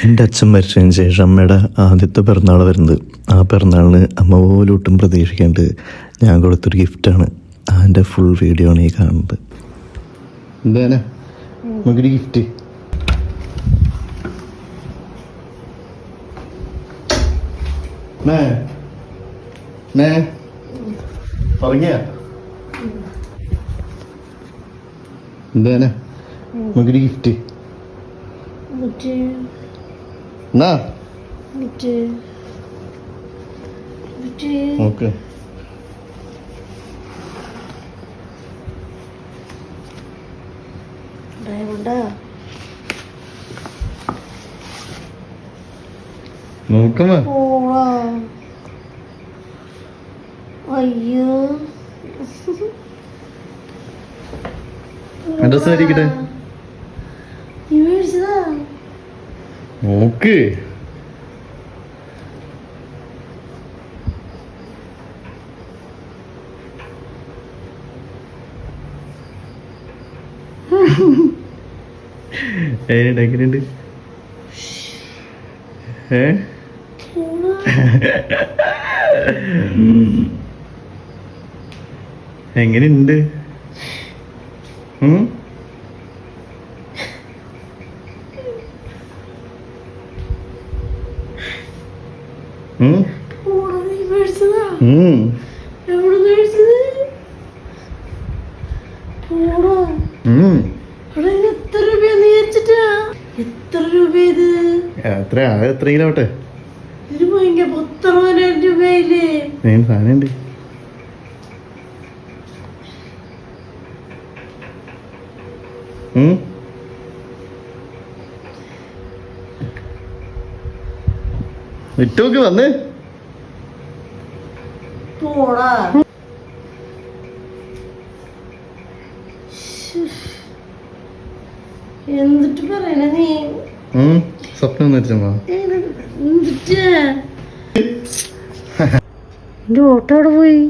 എൻ്റെ അച്ഛൻ മരിച്ചതിന് ശേഷം അമ്മയുടെ ആദ്യത്തെ പിറന്നാൾ വരുന്നത്. ആ പിറന്നാളിന് അമ്മ പോലും പ്രതീക്ഷിക്കാണ്ട് ഞാൻ കൊടുത്തൊരു ഗിഫ്റ്റാണ്. അതിൻ്റെ ഫുൾ വീഡിയോ ആണ് ഈ കാണുന്നത്. എന്താണ് നമുക്കൊരു ഗിഫ്റ്റ്? പറഞ്ഞ എന്താണ് നമുക്കൊരു ഗിഫ്റ്റ്? ഓക്കെ. നോക്കമ്മ. അയ്യോ അഡ്രസ്സായിരിക്കട്ടെ. നോക്ക്. എങ്ങനെയുണ്ട്? എങ്ങനെയുണ്ട്? എത്രയിലോട്ടെ സാധനമുണ്ട്. വിട്ടോക്ക് വന്ന് എന്നിട്ട് പറയണ നീ സ്വപ്നം വെച്ചമ്മ. എന്റെ ഓട്ടോ അവിടെ പോയി.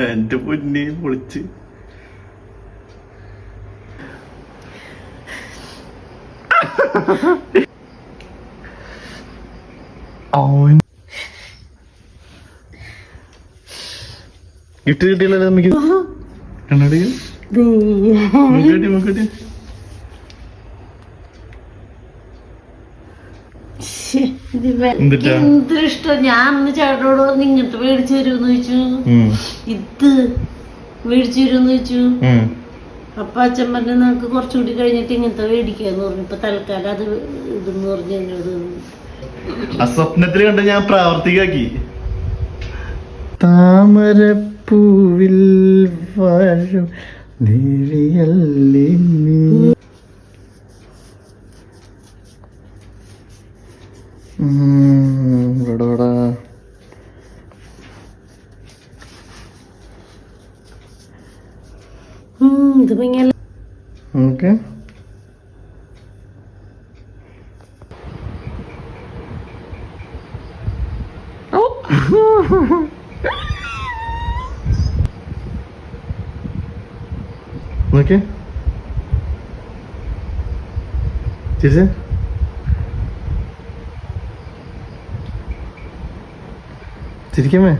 എന്റെ പൊന്നെ പൊളിച്ച്. ഗിഫ്റ്റ് കിട്ടിയല്ലോ നമുക്ക്. എന്തൊരിഷ്ടം. ഞാൻ ചേട്ടനോട് വന്ന് ഇങ്ങനത്തെ മേടിച്ചു തരുമെന്ന് ചോദിച്ചു, ഇത് മേടിച്ചു തരുമെന്ന് ചോദിച്ചു. അപ്പൊ അച്ഛൻ പറഞ്ഞു നമുക്ക് കുറച്ചുകൂടി കഴിഞ്ഞിട്ട് ഇങ്ങനത്തെ മേടിക്കാന്ന് പറഞ്ഞു. ഇപ്പൊ തൽക്കാലം അത് ഇതെന്ന് പറഞ്ഞു എന്നോട്. ആ സ്വപ്നത്തിൽ കണ്ട ഞാൻ പ്രാവർത്തികാക്കി. താമരപ്പൂവിൽ വാഴും ദേവിയല്ലേ നീ. ഇത് ഭയങ്കര ഓക്കെ. ഓക്കെ ചേച്ചി ചിരിക്കാമേ.